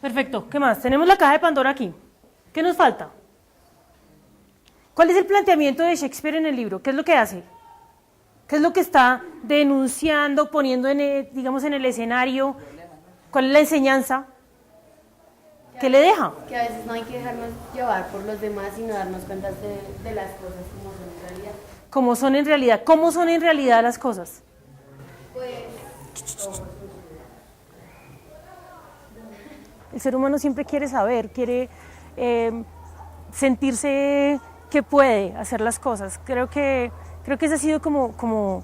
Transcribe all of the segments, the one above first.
Perfecto, ¿qué más? Tenemos la caja de Pandora aquí. ¿Qué nos falta? ¿Cuál es el planteamiento de Shakespeare en el libro? ¿Qué es lo que hace? ¿Qué es lo que está denunciando, poniendo digamos, en el escenario? ¿Cuál es la enseñanza? ¿Qué le deja? Que a veces no hay que dejarnos llevar por los demás, sino darnos cuenta de las cosas como son en realidad. ¿Cómo son en realidad? ¿Cómo son en realidad las cosas? El ser humano siempre quiere saber, quiere sentirse que puede hacer las cosas. Creo que ese ha sido como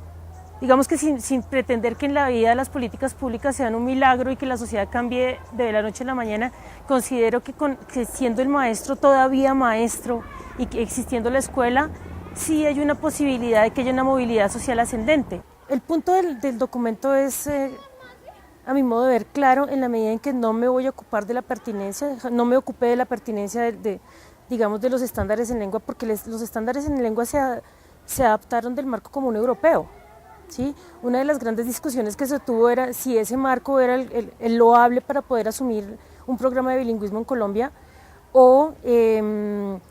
digamos que sin pretender que en la vida las políticas públicas sean un milagro y que la sociedad cambie de la noche a la mañana, considero que siendo el maestro todavía maestro y que existiendo la escuela, sí hay una posibilidad de que haya una movilidad social ascendente. El punto del documento es, a mi modo de ver, claro, en la medida en que no me voy a ocupar de la pertinencia, no me ocupé de la pertinencia digamos, de los estándares en lengua, porque los estándares en lengua se adaptaron del marco común europeo. ¿Sí? Una de las grandes discusiones que se tuvo era si ese marco era el loable para poder asumir un programa de bilingüismo en Colombia o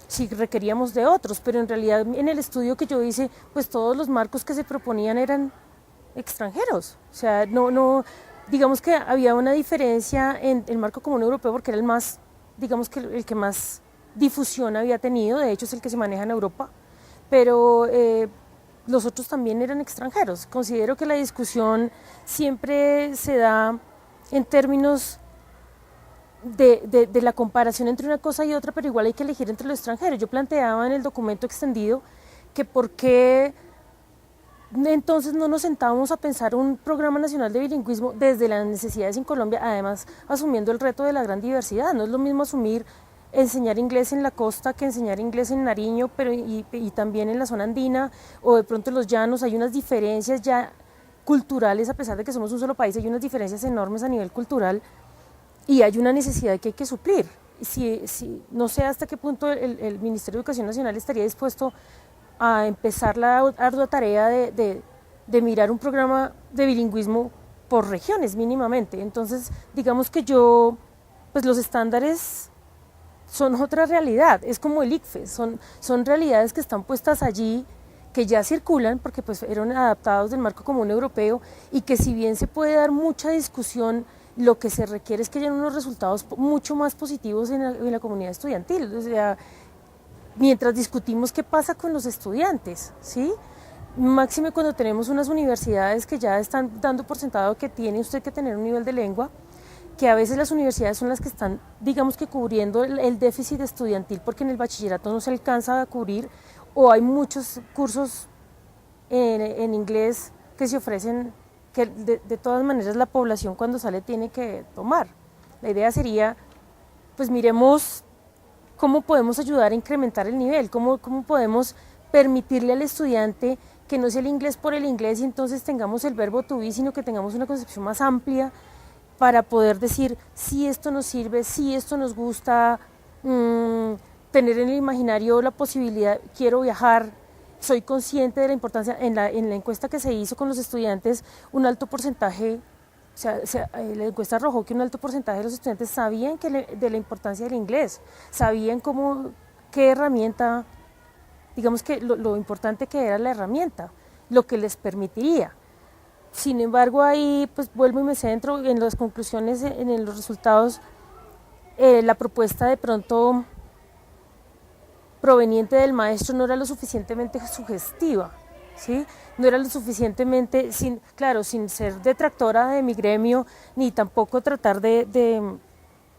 si requeríamos de otros, pero en realidad en el estudio que yo hice, pues todos los marcos que se proponían eran extranjeros, o sea, no digamos que había una diferencia en el marco común europeo porque era el más, digamos que el que más difusión había tenido, de hecho es el que se maneja en Europa, pero los otros también eran extranjeros. Considero que la discusión siempre se da en términos de la comparación entre una cosa y otra, pero igual hay que elegir entre los extranjeros. Yo planteaba en el documento extendido que por qué entonces no nos sentábamos a pensar un programa nacional de bilingüismo desde las necesidades en Colombia, además asumiendo el reto de la gran diversidad. No es lo mismo enseñar inglés en la costa que enseñar inglés en Nariño, pero y también en la zona andina o de pronto en los llanos. Hay unas diferencias ya culturales, a pesar de que somos un solo país, hay unas diferencias enormes a nivel cultural y hay una necesidad que hay que suplir. No sé hasta qué punto el Ministerio de Educación Nacional estaría dispuesto a empezar la ardua tarea de mirar un programa de bilingüismo por regiones mínimamente. Entonces, digamos que pues los estándares son otra realidad, es como el ICFES, son realidades que están puestas allí, que ya circulan porque pues fueron adaptados del marco común europeo y que si bien se puede dar mucha discusión, lo que se requiere es que haya unos resultados mucho más positivos en la comunidad estudiantil, o sea, mientras discutimos qué pasa con los estudiantes, ¿sí? Máxime cuando tenemos unas universidades que ya están dando por sentado que tiene usted que tener un nivel de lengua, que a veces las universidades son las que están, digamos que cubriendo el déficit estudiantil porque en el bachillerato no se alcanza a cubrir o hay muchos cursos en inglés que se ofrecen que de todas maneras la población cuando sale tiene que tomar. La idea sería, pues miremos cómo podemos ayudar a incrementar el nivel, cómo podemos permitirle al estudiante que no sea el inglés por el inglés y entonces tengamos el verbo to be, sino que tengamos una concepción más amplia para poder decir si esto nos sirve, si esto nos gusta, tener en el imaginario la posibilidad, quiero viajar, soy consciente de la importancia, en la encuesta que se hizo con los estudiantes, un alto porcentaje, la encuesta arrojó que un alto porcentaje de los estudiantes sabían de la importancia del inglés, sabían qué herramienta, digamos que lo importante que era la herramienta, lo que les permitiría. Sin embargo, ahí pues vuelvo y me centro en las conclusiones, en los resultados, la propuesta de pronto proveniente del maestro no era lo suficientemente sugestiva, ¿sí? No era lo suficientemente, sin ser detractora de mi gremio, ni tampoco tratar de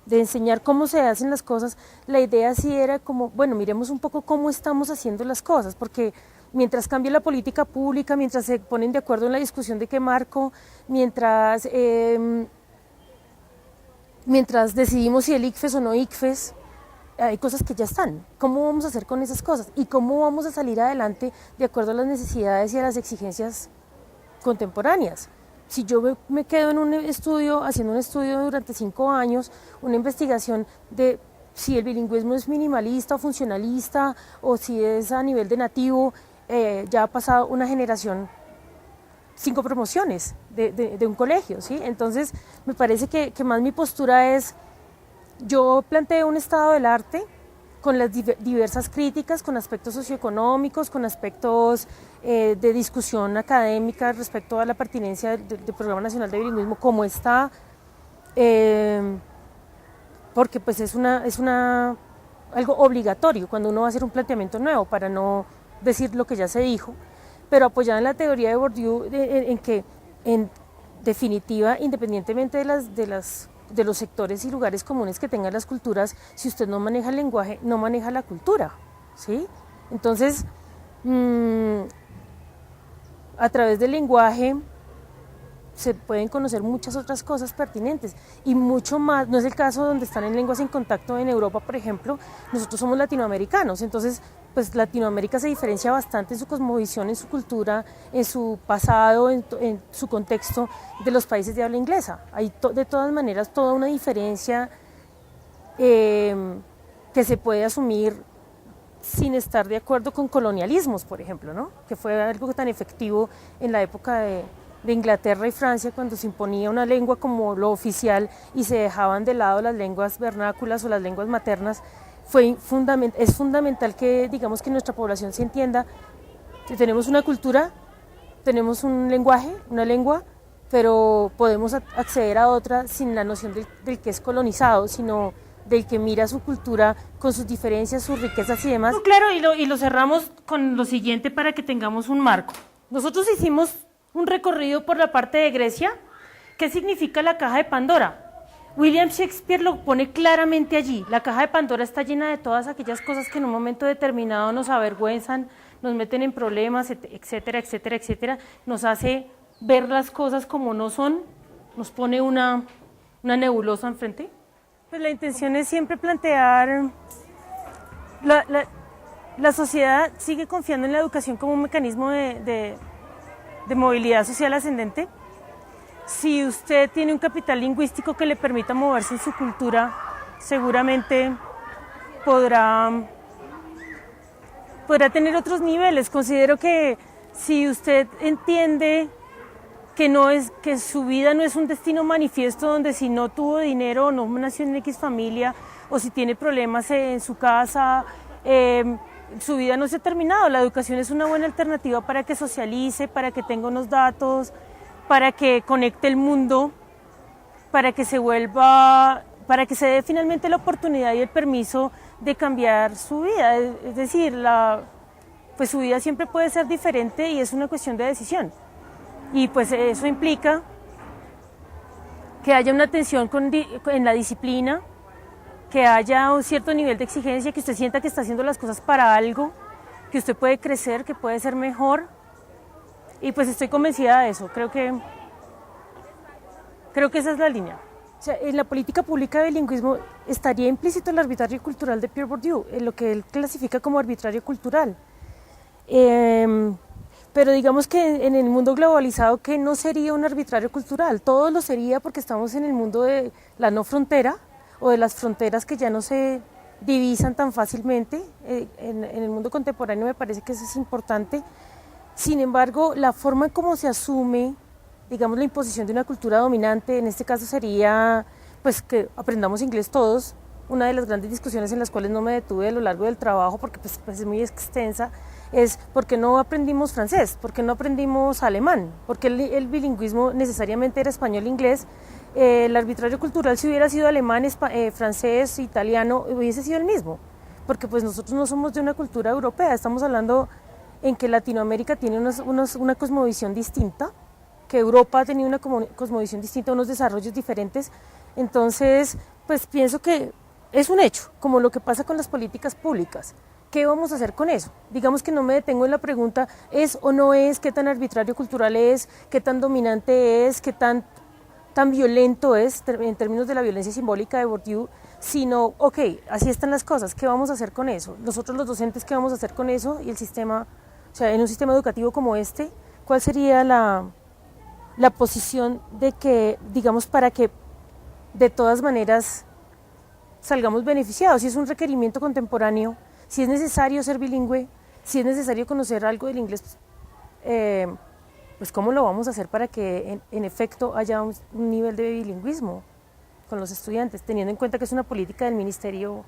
enseñar cómo se hacen las cosas. La idea sí era como, bueno, miremos un poco cómo estamos haciendo las cosas, porque mientras cambia la política pública, mientras se ponen de acuerdo en la discusión de qué marco, mientras decidimos si el ICFES o no ICFES, hay cosas que ya están. ¿Cómo vamos a hacer con esas cosas? ¿Y cómo vamos a salir adelante de acuerdo a las necesidades y a las exigencias contemporáneas? Si yo me quedo haciendo un estudio durante 5 años, una investigación de si el bilingüismo es minimalista o funcionalista, o si es a nivel de nativo, ya ha pasado una generación, 5 promociones de un colegio, ¿sí? Entonces, me parece que más mi postura es Yo planteo un estado del arte con las diversas críticas, con aspectos socioeconómicos, con aspectos de discusión académica respecto a la pertinencia del Programa Nacional de Bilingüismo, como está, porque pues es algo obligatorio cuando uno va a hacer un planteamiento nuevo, para no decir lo que ya se dijo, pero apoyada en la teoría de Bourdieu, en que en definitiva, independientemente de los sectores y lugares comunes que tengan las culturas, si usted no maneja el lenguaje, no maneja la cultura, ¿sí? Entonces, a través del lenguaje se pueden conocer muchas otras cosas pertinentes y mucho más. No es el caso donde están en lenguas en contacto en Europa, por ejemplo. Nosotros somos latinoamericanos, entonces pues Latinoamérica se diferencia bastante en su cosmovisión, en su cultura, en su pasado, en su contexto de los países de habla inglesa. Hay de todas maneras toda una diferencia que se puede asumir sin estar de acuerdo con colonialismos, por ejemplo, ¿no? Que fue algo tan efectivo en la época de Inglaterra y Francia, cuando se imponía una lengua como lo oficial y se dejaban de lado las lenguas vernáculas o las lenguas maternas. Es fundamental que, digamos, que nuestra población se entienda que tenemos una cultura, tenemos un lenguaje, una lengua, pero podemos acceder a otra sin la noción del que es colonizado, sino del que mira su cultura con sus diferencias, sus riquezas y demás. Claro, y lo cerramos con lo siguiente para que tengamos un marco. Nosotros hicimos un recorrido por la parte de Grecia. ¿Qué significa la caja de Pandora? William Shakespeare lo pone claramente allí. La caja de Pandora está llena de todas aquellas cosas que en un momento determinado nos avergüenzan, nos meten en problemas, etcétera, etcétera, etcétera. Nos hace ver las cosas como no son, nos pone una nebulosa enfrente. Pues la intención es siempre plantear, la sociedad sigue confiando en la educación como un mecanismo de movilidad social ascendente. Si usted tiene un capital lingüístico que le permita moverse en su cultura, seguramente podrá tener otros niveles. Considero que si usted entiende que su vida no es un destino manifiesto donde si no tuvo dinero o no nació en X familia o si tiene problemas en su casa, su vida no se ha terminado. La educación es una buena alternativa para que socialice, para que tenga unos datos, para que conecte el mundo, para que se dé finalmente la oportunidad y el permiso de cambiar su vida. Es decir, pues su vida siempre puede ser diferente y es una cuestión de decisión. Y pues eso implica que haya una atención en la disciplina, que haya un cierto nivel de exigencia, que usted sienta que está haciendo las cosas para algo, que usted puede crecer, que puede ser mejor. Y pues estoy convencida de eso, creo que esa es la línea. O sea, en la política pública de bilingüismo estaría implícito el arbitrario cultural de Pierre Bourdieu, en lo que él clasifica como arbitrario cultural. Pero digamos que en el mundo globalizado, ¿qué no sería un arbitrario cultural? Todo lo sería porque estamos en el mundo de la no frontera o de las fronteras que ya no se divisan tan fácilmente. En el mundo contemporáneo me parece que eso es importante. Sin embargo, la forma en cómo se asume, digamos, la imposición de una cultura dominante, en este caso sería pues que aprendamos inglés todos. Una de las grandes discusiones en las cuales no me detuve a lo largo del trabajo, porque pues es muy extensa, es ¿por qué no aprendimos francés? ¿Por qué no aprendimos alemán? Porque el bilingüismo necesariamente era español-inglés. El arbitrario cultural, si hubiera sido alemán, francés, italiano, hubiese sido el mismo, porque pues nosotros no somos de una cultura europea, estamos hablando en que Latinoamérica tiene una cosmovisión distinta, que Europa ha tenido una cosmovisión distinta, unos desarrollos diferentes. Entonces, pues pienso que es un hecho, como lo que pasa con las políticas públicas. ¿Qué vamos a hacer con eso? Digamos que no me detengo en la pregunta, ¿es o no es? ¿Qué tan arbitrario cultural es? ¿Qué tan dominante es? ¿Qué tan violento es en términos de la violencia simbólica de Bourdieu? Sino, ok, así están las cosas, ¿qué vamos a hacer con eso? Nosotros los docentes, ¿qué vamos a hacer con eso? Y el sistema, o sea, en un sistema educativo como este, ¿cuál sería la posición de que, digamos, para que de todas maneras salgamos beneficiados? Si es un requerimiento contemporáneo, si es necesario ser bilingüe, si es necesario conocer algo del inglés, pues ¿cómo lo vamos a hacer para que en efecto haya un nivel de bilingüismo? con los estudiantes, teniendo en cuenta que es una política del Ministerio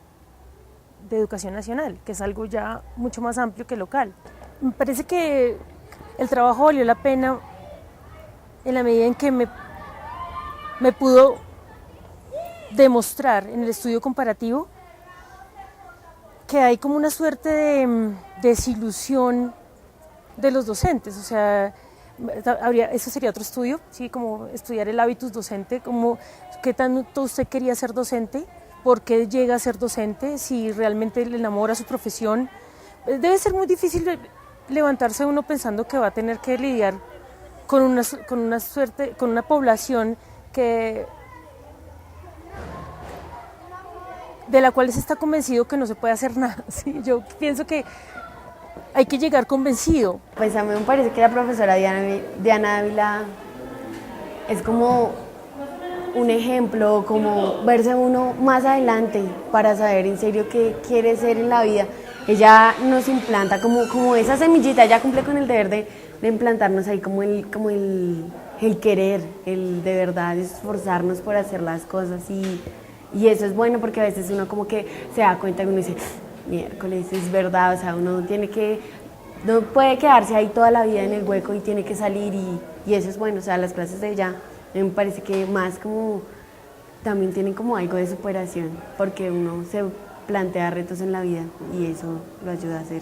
de Educación Nacional, que es algo ya mucho más amplio que local. Me parece que el trabajo valió la pena en la medida en que me pudo demostrar en el estudio comparativo que hay como una suerte de desilusión de los docentes, o sea, eso sería otro estudio, ¿sí? Como estudiar el hábitus docente, como qué tanto usted quería ser docente, por qué llega a ser docente, si realmente le enamora su profesión. Debe ser muy difícil levantarse uno pensando que va a tener que lidiar con una población de la cual se está convencido que no se puede hacer nada. ¿Sí? Yo pienso que hay que llegar convencido. Pues a mí me parece que la profesora Diana Ávila es como un ejemplo, como verse uno más adelante para saber en serio qué quiere ser en la vida. Ella nos implanta como esa semillita, ella cumple con el deber de implantarnos ahí como el querer, el de verdad esforzarnos por hacer las cosas y eso es bueno porque a veces uno como que se da cuenta y uno dice, miércoles, es verdad, o sea, uno no puede quedarse ahí toda la vida en el hueco y tiene que salir y eso es bueno, o sea, las clases de ella me parece que más como también tienen como algo de superación porque uno se plantea retos en la vida y eso lo ayuda a ser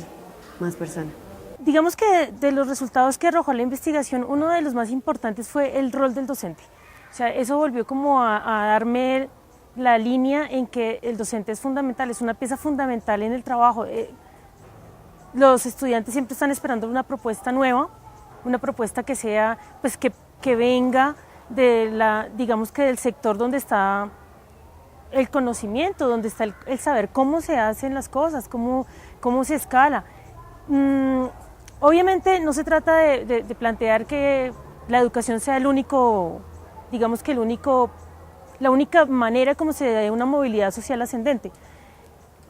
más persona. Digamos que de los resultados que arrojó la investigación, uno de los más importantes fue el rol del docente. O sea, eso volvió como a darme la línea en que el docente es fundamental, es una pieza fundamental en el trabajo. Los estudiantes siempre están esperando una propuesta nueva, una propuesta que sea, pues que venga digamos que del sector donde está el conocimiento, donde está el saber cómo se hacen las cosas, cómo se escala. Obviamente no se trata de plantear que la educación sea digamos que la única manera como se da una movilidad social ascendente,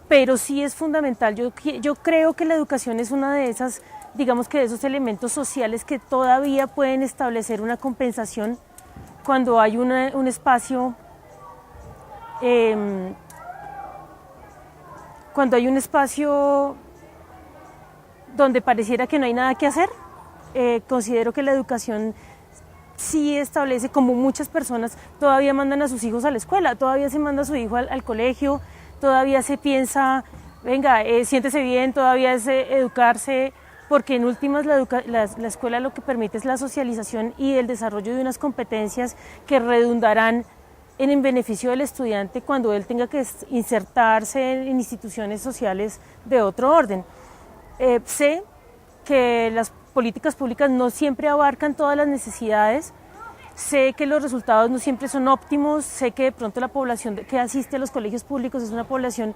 pero sí es fundamental. Yo creo que la educación es una de esas, digamos que de esos elementos sociales que todavía pueden establecer una compensación cuando hay un espacio donde pareciera que no hay nada que hacer. Considero que la educación sí establece, como muchas personas todavía mandan a sus hijos a la escuela, todavía se manda a su hijo al colegio, todavía se piensa, venga, siéntese bien, todavía es educarse, porque en últimas la escuela lo que permite es la socialización y el desarrollo de unas competencias que redundarán en el beneficio del estudiante cuando él tenga que insertarse en instituciones sociales de otro orden. Sé que las políticas públicas no siempre abarcan todas las necesidades, sé que los resultados no siempre son óptimos, sé que de pronto la población que asiste a los colegios públicos es una población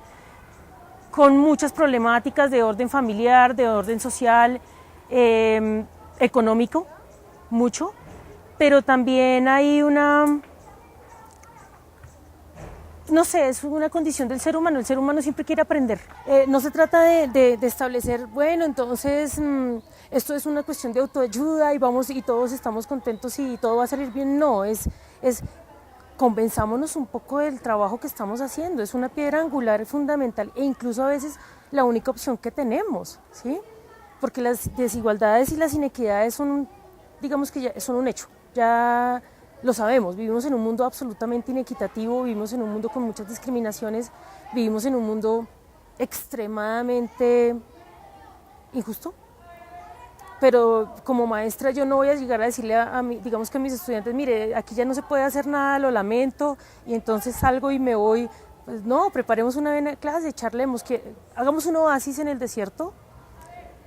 con muchas problemáticas de orden familiar, de orden social, económico, mucho, pero también hay no sé, es una condición del ser humano, el ser humano siempre quiere aprender. No se trata de establecer, bueno, entonces esto es una cuestión de autoayuda y todos estamos contentos y todo va a salir bien, no, es convenzámonos un poco del trabajo que estamos haciendo, es una piedra angular fundamental e incluso a veces la única opción que tenemos, ¿sí? Porque las desigualdades y las inequidades digamos que ya son un hecho, ya lo sabemos, vivimos en un mundo absolutamente inequitativo, vivimos en un mundo con muchas discriminaciones, vivimos en un mundo extremadamente injusto, pero como maestra yo no voy a llegar a decirle digamos que a mis estudiantes, mire, aquí ya no se puede hacer nada, lo lamento, y entonces salgo y me voy. Pues no, preparemos una buena clase, hagamos un oasis en el desierto,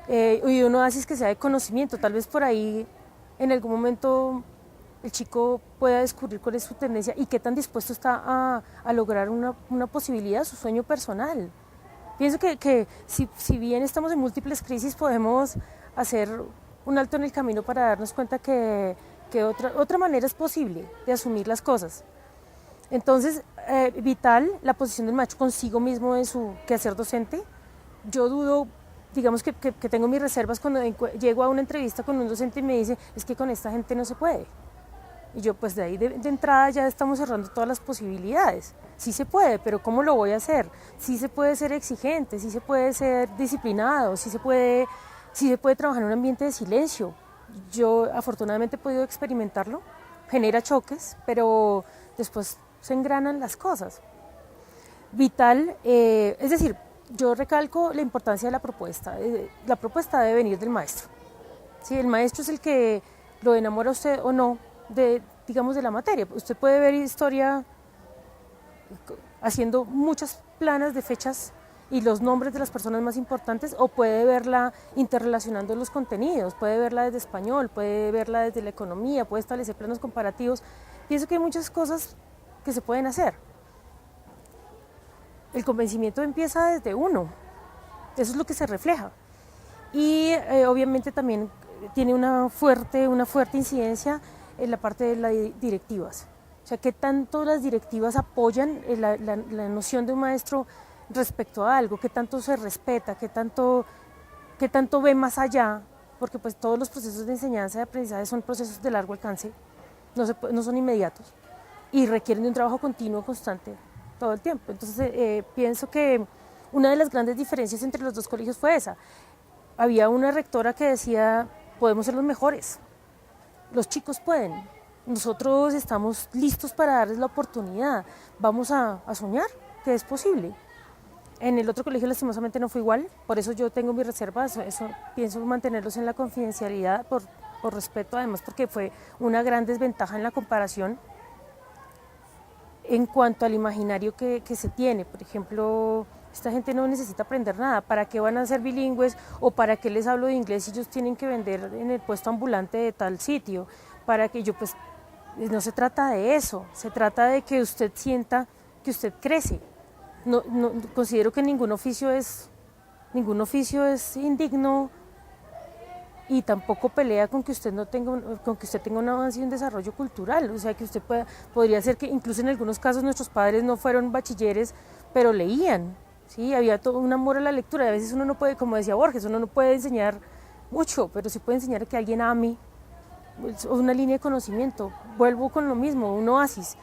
y un oasis que sea de conocimiento, tal vez por ahí en algún momento el chico pueda descubrir cuál es su tendencia y qué tan dispuesto está a lograr una posibilidad, su sueño personal. Pienso que si bien estamos en múltiples crisis, podemos hacer un alto en el camino para darnos cuenta que otra manera es posible de asumir las cosas. Entonces, vital la posición del maestro consigo mismo en su quehacer docente. Yo dudo, digamos que tengo mis reservas cuando llego a una entrevista con un docente y me dice, es que con esta gente no se puede. Y yo pues de ahí de entrada ya estamos cerrando todas las posibilidades. Sí se puede, pero ¿cómo lo voy a hacer? Sí se puede ser exigente, sí se puede ser disciplinado, sí se puede trabajar en un ambiente de silencio. Yo afortunadamente he podido experimentarlo, genera choques, pero después se engranan las cosas. Vital, es decir, yo recalco la importancia de la propuesta. La propuesta debe venir del maestro. ¿Sí? El maestro es el que lo enamora a usted o no digamos, de la materia. Usted puede ver historia haciendo muchas planas de fechas y los nombres de las personas más importantes, o puede verla interrelacionando los contenidos, puede verla desde español, puede verla desde la economía, puede establecer planos comparativos. Pienso que hay muchas cosas que se pueden hacer. El convencimiento empieza desde uno, eso es lo que se refleja. Y obviamente también tiene una fuerte incidencia en la parte de las directivas. O sea, qué tanto las directivas apoyan la noción de un maestro respecto a algo, qué tanto se respeta, qué tanto ve más allá, porque pues todos los procesos de enseñanza y aprendizaje son procesos de largo alcance, no son inmediatos y requieren de un trabajo continuo, constante, todo el tiempo. Entonces pienso que una de las grandes diferencias entre los dos colegios fue esa. Había una rectora que decía, podemos ser los mejores, los chicos pueden, nosotros estamos listos para darles la oportunidad, vamos a soñar que es posible. En el otro colegio lastimosamente no fue igual, por eso yo tengo mis reservas, eso pienso mantenerlos en la confidencialidad por respeto, además porque fue una gran desventaja en la comparación en cuanto al imaginario que se tiene. Por ejemplo, esta gente no necesita aprender nada, ¿para qué van a ser bilingües o para qué les hablo de inglés si ellos tienen que vender en el puesto ambulante de tal sitio? Para que yo pues, no se trata de eso, se trata de que usted sienta que usted crece. No, considero que ningún oficio es indigno y tampoco pelea con que usted tenga un avance y un desarrollo cultural. O sea, que usted podría ser que incluso en algunos casos nuestros padres no fueron bachilleres, pero leían, ¿sí? Había todo un amor a la lectura, y a veces uno no puede, como decía Borges, uno no puede enseñar mucho, pero sí puede enseñar a que alguien ame, una línea de conocimiento. Vuelvo con lo mismo, un oasis.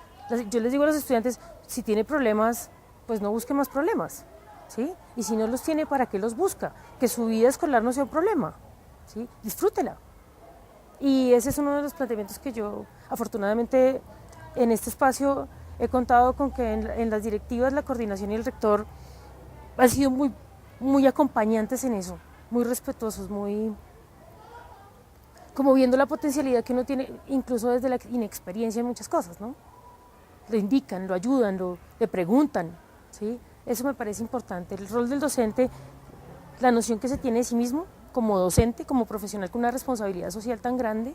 Yo les digo a los estudiantes, si tiene problemas, pues no busque más problemas, ¿sí? Y si no los tiene, ¿para qué los busca? Que su vida escolar no sea un problema, ¿sí? Disfrútela. Y ese es uno de los planteamientos que yo, afortunadamente, en este espacio he contado con que en las directivas, la coordinación y el rector han sido muy acompañantes en eso, muy respetuosos, como viendo la potencialidad que uno tiene, incluso desde la inexperiencia en muchas cosas, ¿no? Lo indican, lo ayudan, le preguntan, ¿sí? Eso me parece importante. El rol del docente, la noción que se tiene de sí mismo como docente, como profesional con una responsabilidad social tan grande.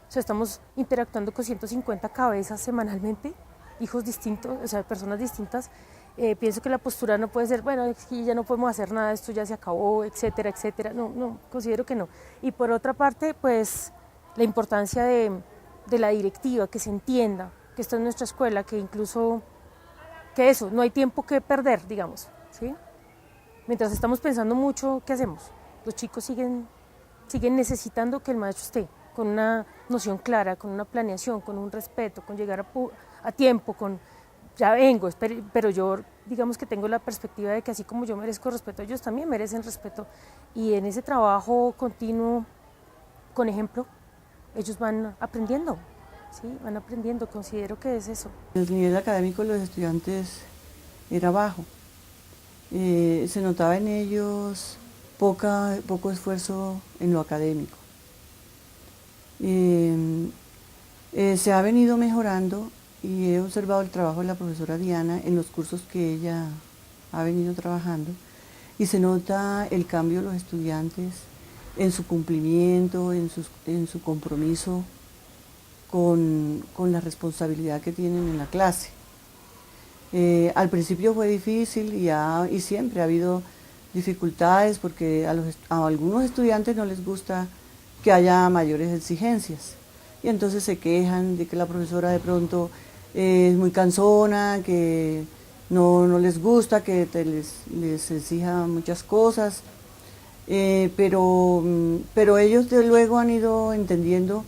O sea, estamos interactuando con 150 cabezas semanalmente, hijos distintos, o sea, personas distintas. Pienso que la postura no puede ser, bueno, es que ya no podemos hacer nada, esto ya se acabó, etcétera, etcétera. No, considero que no. Y por otra parte, pues, la importancia de la directiva, que se entienda que esta es nuestra escuela, que incluso, que eso, no hay tiempo que perder, digamos, ¿sí? Mientras estamos pensando mucho, ¿qué hacemos? Los chicos siguen necesitando que el maestro esté con una noción clara, con una planeación, con un respeto, con llegar a tiempo, ya vengo, pero yo digamos que tengo la perspectiva de que así como yo merezco respeto, ellos también merecen respeto, y en ese trabajo continuo, con ejemplo, ellos van aprendiendo, ¿sí? Van aprendiendo, considero que es eso. El nivel académico de los estudiantes era bajo, se notaba en ellos poco esfuerzo en lo académico. Se ha venido mejorando y he observado el trabajo de la profesora Diana en los cursos que ella ha venido trabajando, y se nota el cambio de los estudiantes en su cumplimiento, en su compromiso con la responsabilidad que tienen en la clase. Al principio fue difícil y siempre ha habido dificultades porque a algunos estudiantes no les gusta que haya mayores exigencias, y entonces se quejan de que la profesora de pronto es muy cansona, que no les gusta, que les exija muchas cosas, pero ellos de luego han ido entendiendo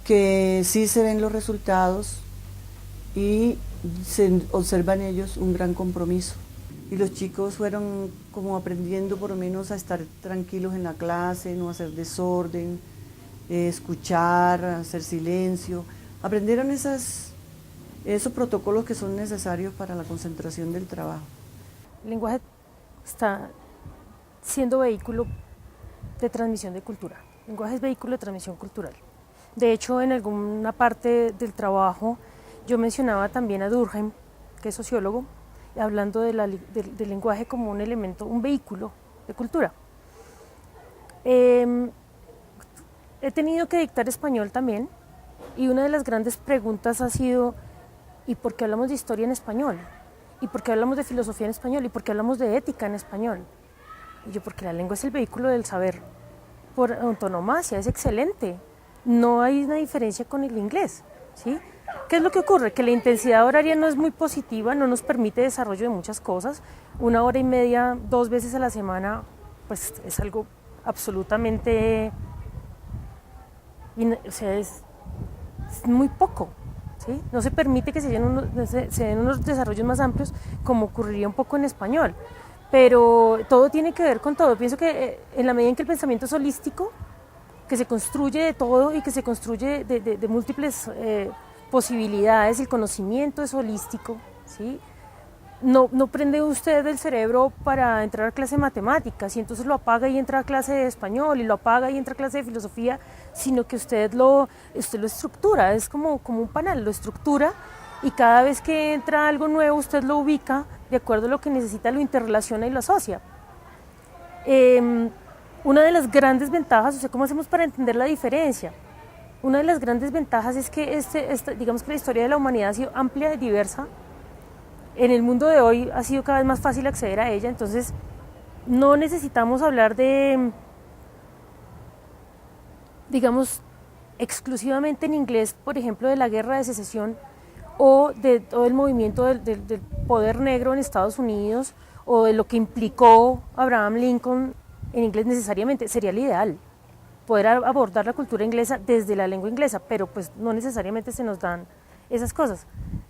que sí se ven los resultados y se observan ellos un gran compromiso. Y los chicos fueron como aprendiendo por lo menos a estar tranquilos en la clase, no hacer desorden, escuchar, hacer silencio. Aprendieron esos protocolos que son necesarios para la concentración del trabajo. El lenguaje está siendo vehículo de transmisión de cultura. El lenguaje es vehículo de transmisión cultural. De hecho, en alguna parte del trabajo yo mencionaba también a Durkheim, que es sociólogo, hablando del lenguaje como un elemento, un vehículo de cultura. He tenido que dictar español también, y una de las grandes preguntas ha sido: ¿y por qué hablamos de historia en español? ¿Y por qué hablamos de filosofía en español? ¿Y por qué hablamos de ética en español? Y yo, porque la lengua es el vehículo del saber por antonomasia, es excelente. No hay una diferencia con el inglés, ¿sí? ¿Qué es lo que ocurre? Que la intensidad horaria no es muy positiva, no nos permite desarrollo de muchas cosas. 1 hora y media, 2 veces a la semana, pues es algo absolutamente, o sea, es muy poco, ¿sí? No se permite que se den unos desarrollos más amplios, como ocurriría un poco en español. Pero todo tiene que ver con todo. Pienso que en la medida en que el pensamiento es holístico, que se construye de todo y que se construye de múltiples posibilidades, el conocimiento es holístico, ¿sí? No prende usted el cerebro para entrar a clase de matemáticas y entonces lo apaga y entra a clase de español y lo apaga y entra a clase de filosofía, sino que usted lo estructura, es como un panel, lo estructura, y cada vez que entra algo nuevo usted lo ubica de acuerdo a lo que necesita, lo interrelaciona y lo asocia. Una de las grandes ventajas, o sea, ¿cómo hacemos para entender la diferencia? Una de las grandes ventajas es que digamos que la historia de la humanidad ha sido amplia y diversa. En el mundo de hoy ha sido cada vez más fácil acceder a ella, entonces no necesitamos hablar de, digamos, exclusivamente en inglés, por ejemplo, de la guerra de secesión o de todo el movimiento del poder negro en Estados Unidos, o de lo que implicó Abraham Lincoln en inglés necesariamente. Sería el ideal poder abordar la cultura inglesa desde la lengua inglesa, pero pues no necesariamente se nos dan esas cosas.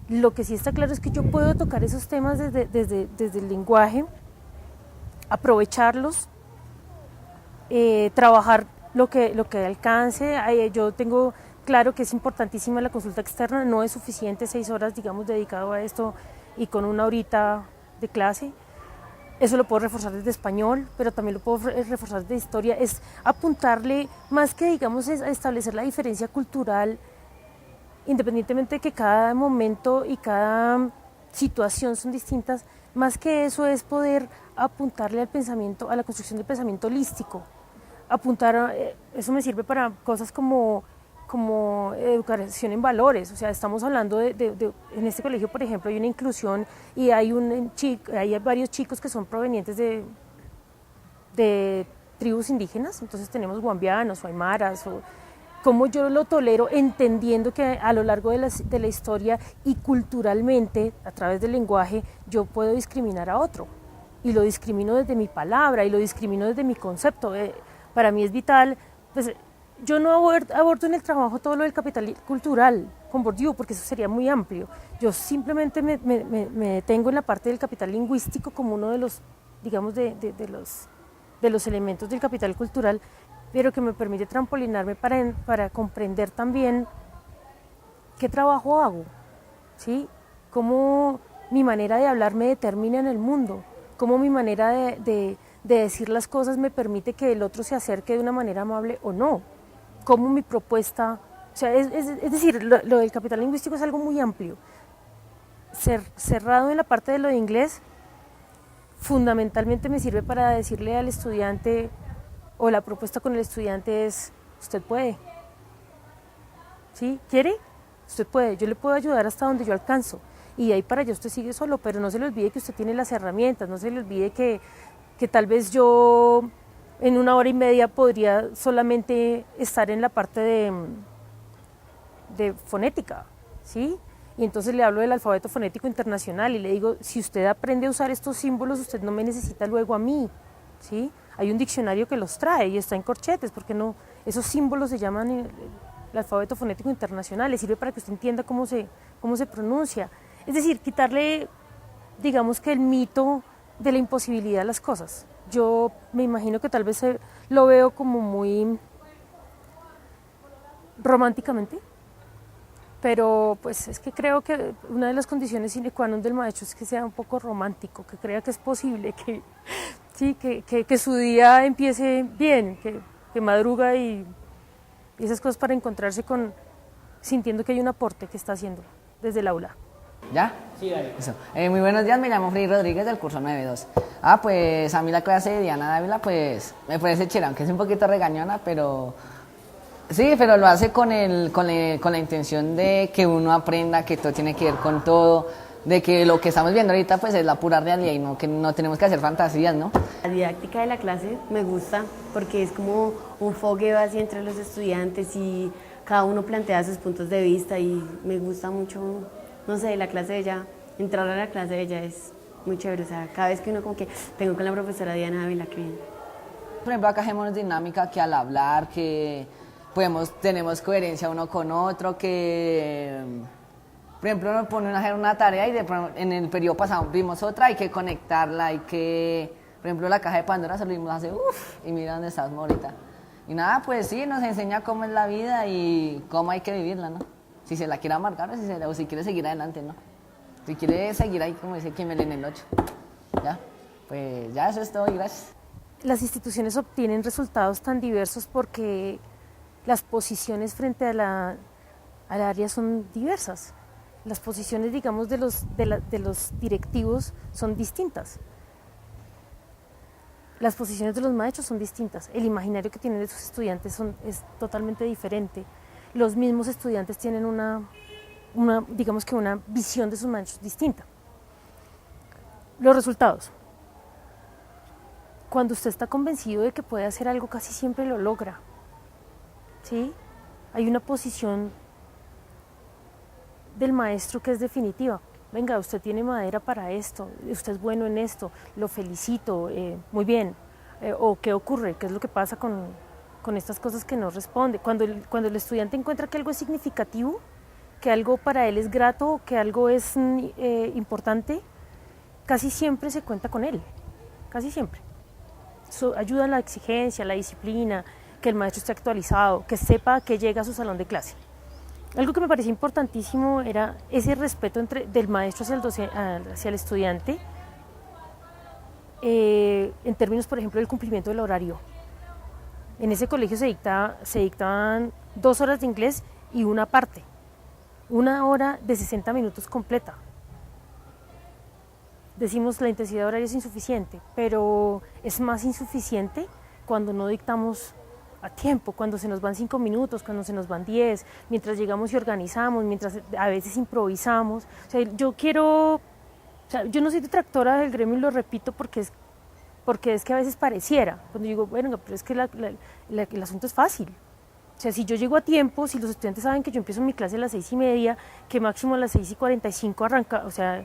Lo que sí está claro es que yo puedo tocar esos temas desde el lenguaje, aprovecharlos, trabajar lo que alcance. Yo tengo claro que es importantísima la consulta externa, no es suficiente 6 horas, digamos, dedicado a esto y con 1 horita de clase. Eso lo puedo reforzar desde español, pero también lo puedo reforzar desde historia. Es apuntarle, más que, digamos, es establecer la diferencia cultural, independientemente de que cada momento y cada situación son distintas, más que eso es poder apuntarle al pensamiento, a la construcción del pensamiento holístico. Eso me sirve para cosas como educación en valores. O sea, estamos hablando en este colegio, por ejemplo, hay una inclusión y hay varios chicos que son provenientes de tribus indígenas, entonces tenemos guambianos o aymaras, o cómo yo lo tolero, entendiendo que a lo largo de la historia y culturalmente, a través del lenguaje, yo puedo discriminar a otro, y lo discrimino desde mi palabra, y lo discrimino desde mi concepto. Para mí es vital, pues yo no abordo en el trabajo todo lo del capital cultural con Bourdieu, porque eso sería muy amplio. Yo simplemente me detengo en la parte del capital lingüístico como uno de los, digamos, de los elementos del capital cultural, pero que me permite trampolinarme para comprender también qué trabajo hago, ¿sí? Cómo mi manera de hablar me determina en el mundo, cómo mi manera de decir las cosas me permite que el otro se acerque de una manera amable o no, cómo mi propuesta, o sea, es decir, lo del capital lingüístico es algo muy amplio. Cerrado en la parte de lo de inglés, fundamentalmente me sirve para decirle al estudiante, o la propuesta con el estudiante es: usted puede, ¿sí? ¿Quiere? Usted puede, yo le puedo ayudar hasta donde yo alcanzo, y de ahí para allá usted sigue solo, pero no se le olvide que usted tiene las herramientas, no se le olvide que tal vez yo en 1 hora y media podría solamente estar en la parte de fonética, ¿sí? Y entonces le hablo del alfabeto fonético internacional y le digo: si usted aprende a usar estos símbolos, usted no me necesita luego a mí, ¿sí? Hay un diccionario que los trae y está en corchetes, porque no, esos símbolos se llaman el alfabeto fonético internacional, le sirve para que usted entienda cómo se pronuncia. Es decir, quitarle, digamos que el mito de la imposibilidad de las cosas. Yo me imagino que tal vez lo veo como muy románticamente, pero pues es que creo que una de las condiciones sine qua non del maestro es que sea un poco romántico, que crea que es posible, que, sí, que su día empiece bien, que madruga y esas cosas para encontrarse sintiendo que hay un aporte que está haciendo desde el aula. ¿Ya? Sí, dale. Eso. Muy buenos días, me llamo Freddy Rodríguez del curso 9.2. Pues a mí la clase de Diana Dávila pues me parece chévere, aunque es un poquito regañona, pero sí, pero lo hace con la intención de que uno aprenda que todo tiene que ver con todo, de que lo que estamos viendo ahorita pues es la pura realidad y no que no tenemos que hacer fantasías, ¿no? La didáctica de la clase me gusta porque es como un fogueo así entre los estudiantes y cada uno plantea sus puntos de vista y me gusta mucho, no sé, la clase de ella, entrar a la clase de ella es muy chévere, o sea, cada vez que uno como que tengo con la profesora Diana Ávila, que bien. Por ejemplo, acá hacemos dinámica que al hablar, que tenemos coherencia uno con otro, que por ejemplo nos ponen a hacer una tarea y en el periodo pasado vimos otra, hay que conectarla, por ejemplo la caja de Pandora se lo vimos hace y mira dónde estás ahorita. Y nada, pues sí, nos enseña cómo es la vida y cómo hay que vivirla, ¿no? Si se la quiere amargar o si quiere seguir adelante, ¿no? Si quiere seguir ahí, como dice Kimmel en el 8. ¿Ya? Pues ya eso es todo y gracias. Las instituciones obtienen resultados tan diversos porque las posiciones frente al área son diversas. Las posiciones, digamos, de los directivos son distintas. Las posiciones de los maestros son distintas. El imaginario que tienen de sus estudiantes es totalmente diferente. Los mismos estudiantes tienen digamos que una visión de sus maestros distinta. Los resultados. Cuando usted está convencido de que puede hacer algo, casi siempre lo logra. ¿Sí? Hay una posición del maestro que es definitiva. Venga, usted tiene madera para esto, usted es bueno en esto, lo felicito, muy bien. O qué ocurre, qué es lo que pasa con estas cosas que no responde. Cuando el estudiante encuentra que algo es significativo, que algo para él es grato, que algo es importante, casi siempre se cuenta con él, casi siempre. Eso ayuda a la exigencia, a la disciplina, que el maestro esté actualizado, que sepa que llega a su salón de clase. Algo que me parecía importantísimo era ese respeto del maestro hacia el estudiante, en términos, por ejemplo, del cumplimiento del horario. En ese colegio se dictaban 2 horas de inglés y una parte, 1 hora de 60 minutos completa. Decimos la intensidad horaria es insuficiente, pero es más insuficiente cuando no dictamos a tiempo, cuando se nos van 5 minutos, cuando se nos van 10, mientras llegamos y organizamos, mientras a veces improvisamos. O sea, yo no soy detractora del gremio y lo repito porque es que a veces pareciera, cuando digo, bueno, pero es que el asunto es fácil. O sea, si yo llego a tiempo, si los estudiantes saben que yo empiezo mi clase a las 6:30, que máximo a las 6:45 arranca, o sea,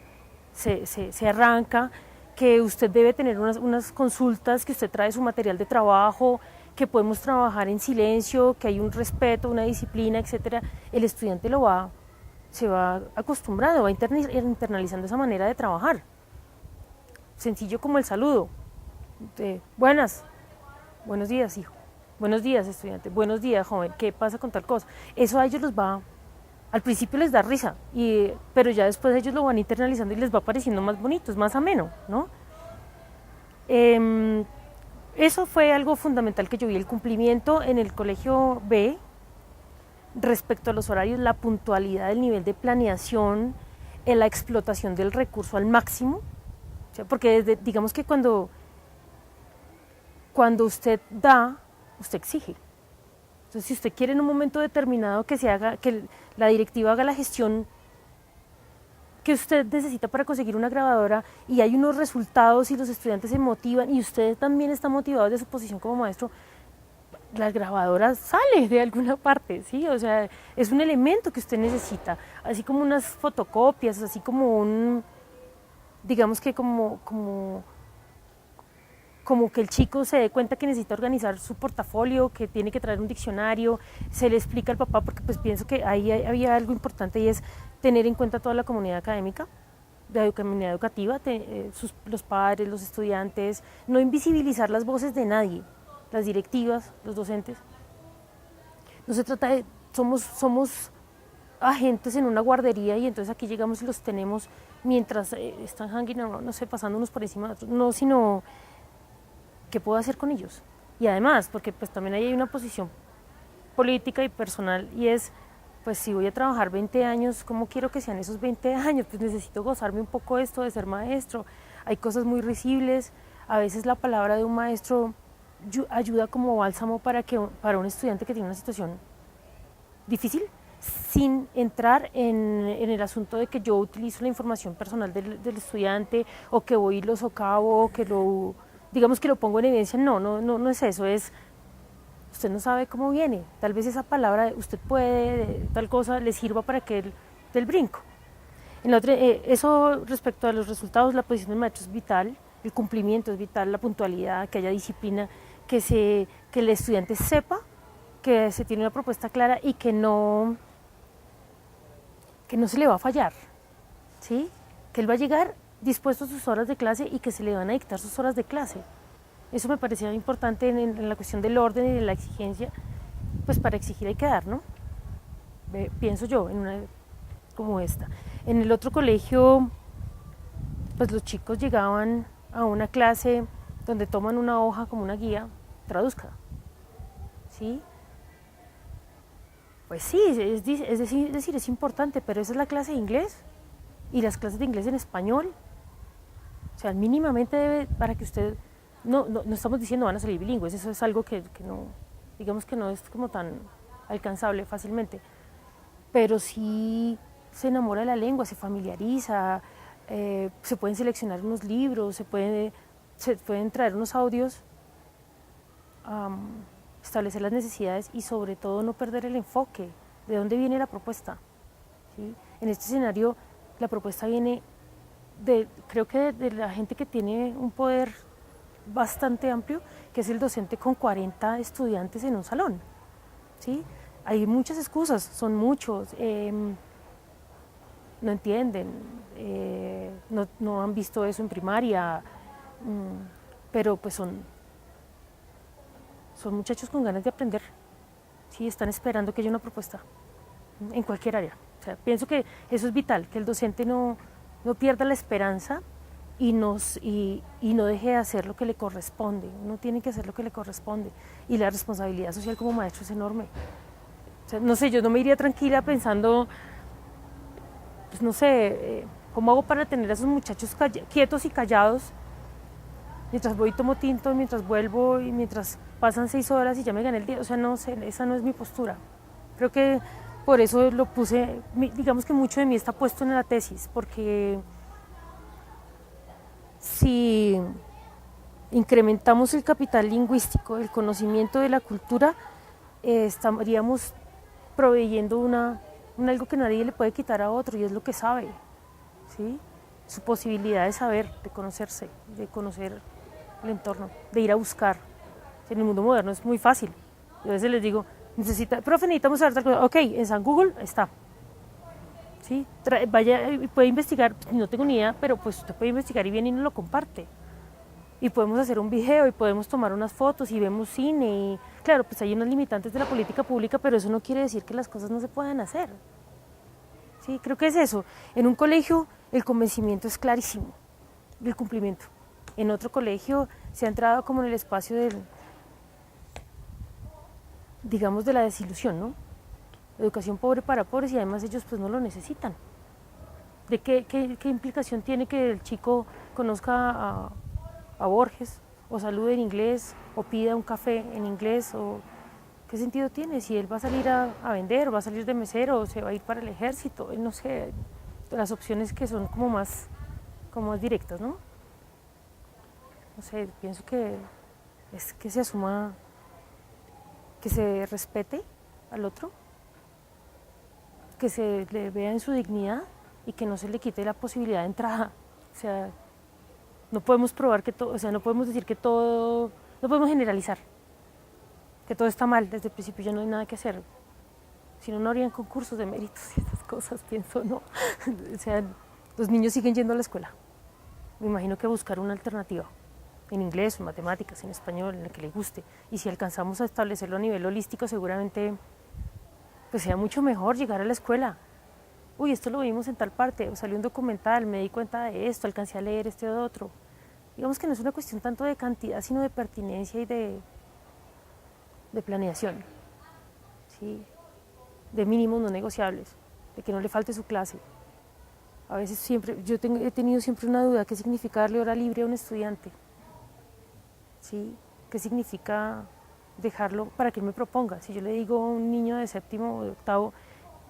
se arranca, que usted debe tener unas consultas, que usted trae su material de trabajo, que podemos trabajar en silencio, que hay un respeto, una disciplina, etcétera, el estudiante se va acostumbrando, va internalizando esa manera de trabajar. Sencillo como el saludo. Buenos días, hijo. Buenos días, estudiante. Buenos días, joven. ¿Qué pasa con tal cosa? Eso a ellos al principio les da risa, pero ya después ellos lo van internalizando y les va pareciendo más bonito, es más ameno, ¿no? Eso fue algo fundamental que yo vi, el cumplimiento en el colegio B respecto a los horarios, la puntualidad, el nivel de planeación, la explotación del recurso al máximo, o sea, porque digamos que cuando usted da, usted exige. Entonces, si usted quiere en un momento determinado que la directiva haga la gestión que usted necesita para conseguir una grabadora y hay unos resultados y los estudiantes se motivan y usted también está motivado de su posición como maestro, la grabadora sale de alguna parte, ¿sí? O sea, es un elemento que usted necesita, así como unas fotocopias, así como digamos que como como que el chico se dé cuenta que necesita organizar su portafolio, que tiene que traer un diccionario, se le explica al papá, porque pues pienso que ahí había algo importante y es tener en cuenta toda la comunidad académica, la comunidad educativa, los padres, los estudiantes, no invisibilizar las voces de nadie, las directivas, los docentes. No se trata de, somos agentes en una guardería y entonces aquí llegamos y los tenemos mientras están hanging, no sé, pasándonos por encima de otros, no, sino qué puedo hacer con ellos. Y además, porque pues también ahí hay una posición política y personal y es, pues si voy a trabajar 20 años, ¿cómo quiero que sean esos 20 años? Pues necesito gozarme un poco esto de ser maestro. Hay cosas muy risibles, a veces la palabra de un maestro ayuda como bálsamo para un estudiante que tiene una situación difícil, sin entrar en el asunto de que yo utilizo la información personal del estudiante o que voy y lo socavo, o que digamos que lo pongo en evidencia. No es eso, es usted no sabe cómo viene, tal vez esa palabra usted puede, tal cosa le sirva para que él dé el brinco. Eso respecto a los resultados, la posición del maestro es vital, el cumplimiento es vital, la puntualidad, que haya disciplina, que el estudiante sepa que se tiene una propuesta clara y que no se le va a fallar, ¿sí? Que él va a llegar dispuesto a sus horas de clase y que se le van a dictar sus horas de clase. Eso me parecía importante en la cuestión del orden y de la exigencia, pues para exigir hay que dar, ¿no? Pienso yo, en una como esta. En el otro colegio, pues los chicos llegaban a una clase donde toman una hoja como una guía, traduzca, ¿sí? Pues sí, es decir, es importante, pero esa es la clase de inglés y las clases de inglés en español. O sea, mínimamente debe, para que usted, no estamos diciendo van a salir bilingües, eso es algo que no, digamos que no es como tan alcanzable fácilmente, pero sí se enamora de la lengua, se familiariza, se pueden seleccionar unos libros, se pueden traer unos audios, establecer las necesidades y sobre todo no perder el enfoque, de dónde viene la propuesta, ¿sí? En este escenario la propuesta viene creo que de la gente que tiene un poder bastante amplio, que es el docente con 40 estudiantes en un salón, ¿sí? Hay muchas excusas, son muchos, no entienden, no han visto eso en primaria, pero pues son muchachos con ganas de aprender, ¿sí? Están esperando que haya una propuesta en cualquier área. O sea, pienso que eso es vital, que el docente no pierda la esperanza y no deje de hacer lo que le corresponde. Uno tiene que hacer lo que le corresponde y la responsabilidad social como maestro es enorme. O sea, no sé, yo no me iría tranquila pensando, pues no sé, ¿cómo hago para tener a esos muchachos quietos y callados mientras voy y tomo tinto, mientras vuelvo y mientras pasan 6 horas y ya me gané el día? O sea, no sé, esa no es mi postura. Creo que por eso lo puse, digamos que mucho de mí está puesto en la tesis, porque si incrementamos el capital lingüístico, el conocimiento de la cultura, estaríamos proveyendo algo que nadie le puede quitar a otro y es lo que sabe, ¿sí? Su posibilidad de saber, de conocerse, de conocer el entorno, de ir a buscar. En el mundo moderno es muy fácil. Yo a veces les digo, profe, necesitamos saber tal cosa. Ok, en San Google está. ¿Sí? Vaya, puede investigar, no tengo ni idea, pero pues usted puede investigar y viene y nos lo comparte. Y podemos hacer un video y podemos tomar unas fotos y vemos cine. Y, claro, pues hay unos limitantes de la política pública, pero eso no quiere decir que las cosas no se puedan hacer. Sí, creo que es eso. En un colegio el convencimiento es clarísimo, el cumplimiento. En otro colegio se ha entrado como en el espacio digamos, de la desilusión, ¿no? Educación pobre para pobres y además ellos pues no lo necesitan. ¿De qué implicación tiene que el chico conozca a Borges o salude en inglés o pida un café en inglés? O ¿qué sentido tiene? Si él va a salir a vender, va a salir de mesero o se va a ir para el ejército, no sé, las opciones que son como más directas, ¿no? No sé, pienso que es que se asuma, que se respete al otro, que se le vea en su dignidad y que no se le quite la posibilidad de entrada. O sea, No podemos probar que todo, o sea, no podemos decir que todo, no podemos generalizar, que todo está mal, desde el principio ya no hay nada que hacer. Si no, no habrían concursos de méritos y esas cosas, pienso, ¿no? O sea, los niños siguen yendo a la escuela. Me imagino que buscar una alternativa, en inglés, en matemáticas, en español, en la que le guste. Y si alcanzamos a establecerlo a nivel holístico, seguramente pues sea mucho mejor llegar a la escuela. Uy, esto lo vimos en tal parte, salió un documental, me di cuenta de esto, alcancé a leer este o otro. Digamos que no es una cuestión tanto de cantidad, sino de pertinencia y de planeación, ¿sí? De mínimos no negociables, de que no le falte su clase. A veces siempre, he tenido siempre una duda, ¿qué significa darle hora libre a un estudiante? ¿Sí? ¿Qué significa dejarlo para que él me proponga? Si yo le digo a un niño de séptimo o de octavo,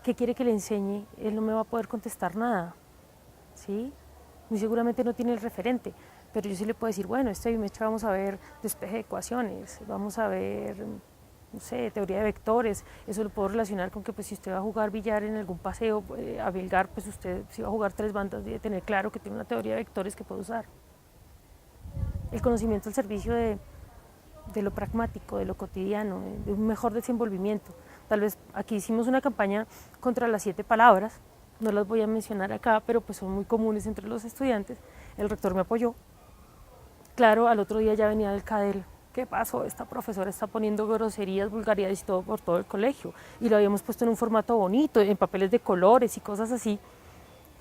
¿qué quiere que le enseñe? Él no me va a poder contestar nada, ¿sí? Muy seguramente no tiene el referente, pero yo sí le puedo decir, bueno, este bimestre vamos a ver despeje de ecuaciones, vamos a ver, no sé, teoría de vectores, eso lo puedo relacionar con que pues si usted va a jugar billar en algún paseo, a bilgar, pues usted si va a jugar 3 bandas debe tener claro que tiene una teoría de vectores que puede usar. El conocimiento al servicio de lo pragmático, de lo cotidiano, de un mejor desenvolvimiento. Tal vez aquí hicimos una campaña contra las 7 palabras, no las voy a mencionar acá, pero pues son muy comunes entre los estudiantes. El rector me apoyó. Claro, al otro día ya venía del CADEL. ¿Qué pasó? Esta profesora está poniendo groserías, vulgaridades y todo por todo el colegio. Y lo habíamos puesto en un formato bonito, en papeles de colores y cosas así.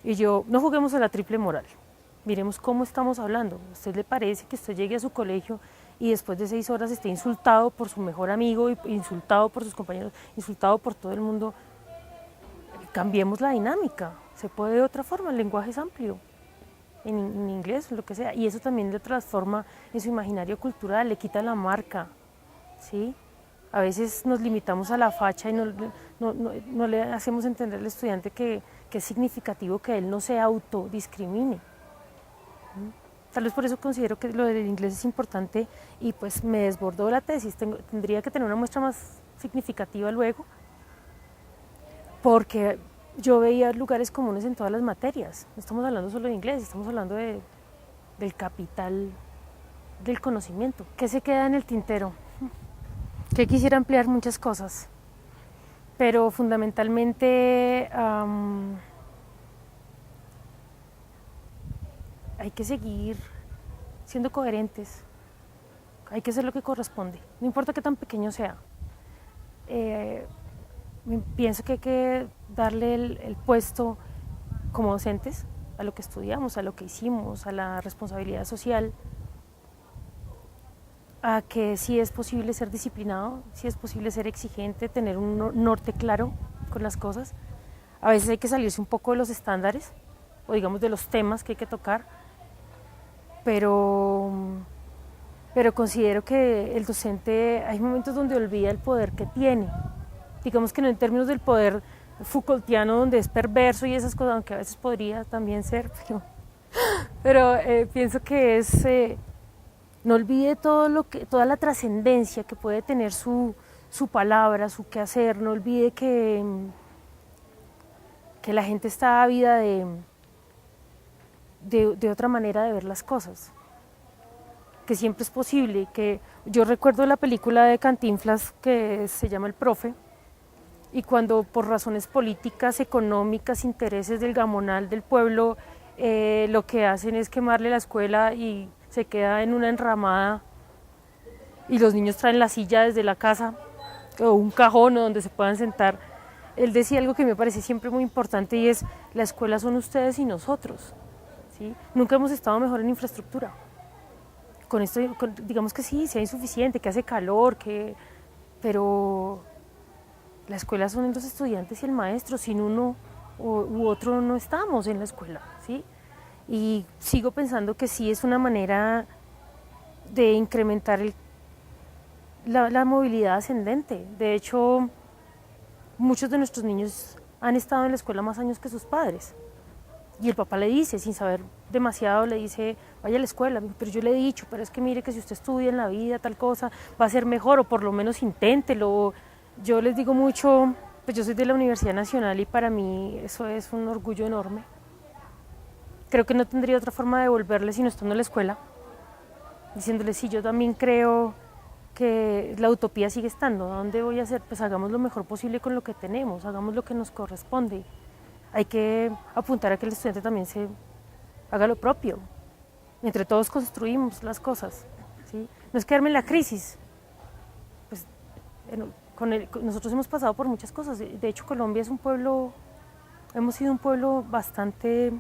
Y yo, no juguemos a la triple moral. Miremos cómo estamos hablando. ¿A usted le parece que usted llegue a su colegio y después de 6 horas esté insultado por su mejor amigo, insultado por sus compañeros, insultado por todo el mundo? Cambiemos la dinámica. Se puede de otra forma, el lenguaje es amplio. En inglés, lo que sea, y eso también le transforma en su imaginario cultural, le quita la marca, ¿sí? A veces nos limitamos a la facha y no le hacemos entender al estudiante que es significativo que él no se autodiscrimine. Tal vez por eso considero que lo del inglés es importante y pues me desbordó la tesis, tendría que tener una muestra más significativa luego, porque yo veía lugares comunes en todas las materias. No estamos hablando solo de inglés, estamos hablando del capital del conocimiento. ¿Qué se queda en el tintero? Que quisiera ampliar muchas cosas, pero fundamentalmente hay que seguir siendo coherentes, hay que hacer lo que corresponde, no importa qué tan pequeño sea. Pienso que hay que darle el puesto como docentes a lo que estudiamos, a lo que hicimos, a la responsabilidad social, a que sí es posible ser disciplinado, sí es posible ser exigente, tener un norte claro con las cosas. A veces hay que salirse un poco de los estándares o digamos de los temas que hay que tocar, pero considero que el docente hay momentos donde olvida el poder que tiene. Digamos que no en términos del poder Foucaultiano donde es perverso y esas cosas, aunque a veces podría también ser, pero pienso que es, no olvide toda la trascendencia que puede tener su palabra, su quehacer, no olvide que la gente está ávida de otra manera de ver las cosas, que siempre es posible, que yo recuerdo la película de Cantinflas que se llama El Profe, y cuando por razones políticas, económicas, intereses del gamonal del pueblo, lo que hacen es quemarle la escuela y se queda en una enramada y los niños traen la silla desde la casa o un cajón donde se puedan sentar. Él decía algo que me parece siempre muy importante y es, la escuela son ustedes y nosotros, ¿sí? Nunca hemos estado mejor en infraestructura. Con esto, digamos que sí, sea insuficiente, que hace calor, pero la escuela son los estudiantes y el maestro, sin uno u otro no estamos en la escuela, ¿sí? Y sigo pensando que sí es una manera de incrementar la movilidad ascendente. De hecho, muchos de nuestros niños han estado en la escuela más años que sus padres. Y el papá le dice, sin saber demasiado, le dice, vaya a la escuela, pero yo le he dicho, pero es que mire que si usted estudia en la vida tal cosa, va a ser mejor, o por lo menos inténtelo. Yo les digo mucho, pues yo soy de la Universidad Nacional y para mí eso es un orgullo enorme. creo que no tendría otra forma de devolverle sino estando en la escuela, diciéndole, sí, yo también creo que la utopía sigue estando. ¿Dónde voy a hacer? Pues hagamos lo mejor posible con lo que tenemos, hagamos lo que nos corresponde. Hay que apuntar a que el estudiante también se haga lo propio. Entre todos construimos las cosas, ¿sí? No es quedarme en la crisis. Pues, nosotros hemos pasado por muchas cosas. De hecho, Colombia es un pueblo, hemos sido un pueblo bastante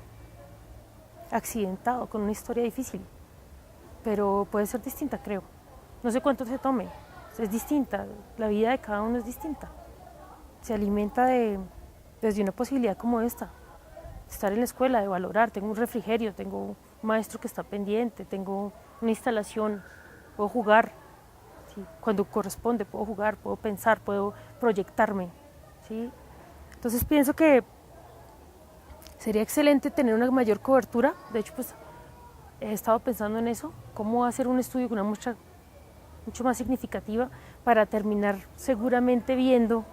accidentado, con una historia difícil, pero puede ser distinta, creo. No sé cuánto se tome, es distinta, la vida de cada uno es distinta. Se alimenta desde una posibilidad como esta, de estar en la escuela, de valorar, tengo un refrigerio, tengo un maestro que está pendiente, tengo una instalación, puedo jugar, ¿sí? Cuando corresponde puedo jugar, puedo pensar, puedo proyectarme, ¿sí? Entonces pienso que sería excelente tener una mayor cobertura. De hecho, pues he estado pensando en eso, cómo hacer un estudio con una muestra mucho más significativa para terminar seguramente viendo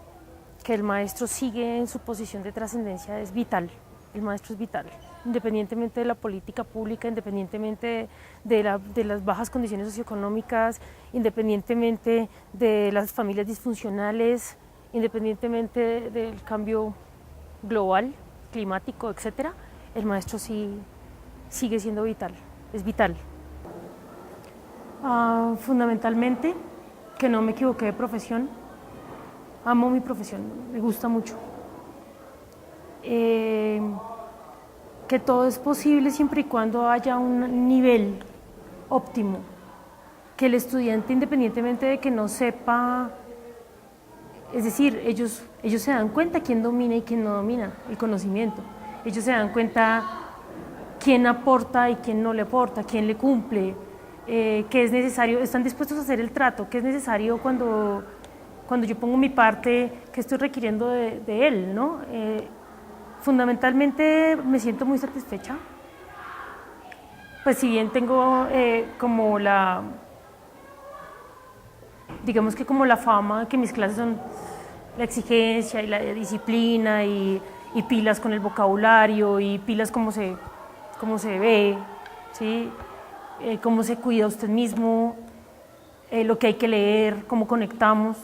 que el maestro sigue en su posición de trascendencia, es vital. El maestro es vital, independientemente de la política pública, independientemente de las bajas condiciones socioeconómicas, independientemente de las familias disfuncionales, independientemente del cambio global, climático, etcétera, el maestro sí sigue siendo vital, es vital. Fundamentalmente, que no me equivoqué de profesión, amo mi profesión, me gusta mucho. Que todo es posible siempre y cuando haya un nivel óptimo, que el estudiante, independientemente de que no sepa, es decir, ellos se dan cuenta quién domina y quién no domina el conocimiento, ellos se dan cuenta quién aporta y quién no le aporta, quién le cumple, qué es necesario, están dispuestos a hacer el trato, qué es necesario cuando yo pongo mi parte, qué estoy requiriendo de él, ¿no? Fundamentalmente me siento muy satisfecha, pues si bien tengo como digamos que como la fama, que mis clases son la exigencia y la disciplina y pilas con el vocabulario y pilas cómo se ve, ¿sí? Cómo se cuida usted mismo, lo que hay que leer, cómo conectamos.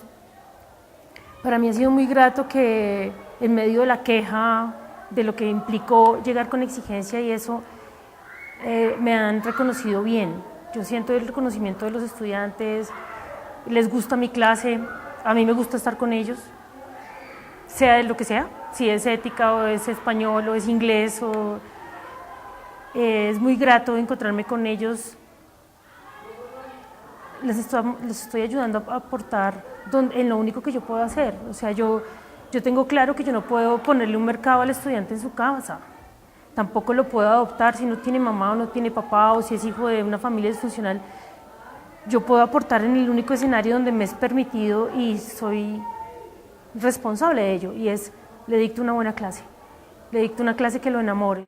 Para mí ha sido muy grato que en medio de la queja, de lo que implicó llegar con exigencia y eso, me han reconocido bien. Yo siento el reconocimiento de los estudiantes, les gusta mi clase, a mí me gusta estar con ellos, sea de lo que sea, si es ética o es español o es inglés, es muy grato encontrarme con ellos. Les estoy ayudando a aportar en lo único que yo puedo hacer. O sea, yo tengo claro que yo no puedo ponerle un mercado al estudiante en su casa. Tampoco lo puedo adoptar si no tiene mamá o no tiene papá o si es hijo de una familia disfuncional. Yo puedo aportar en el único escenario donde me es permitido y soy responsable de ello, y es, le dicto una buena clase, le dicto una clase que lo enamore.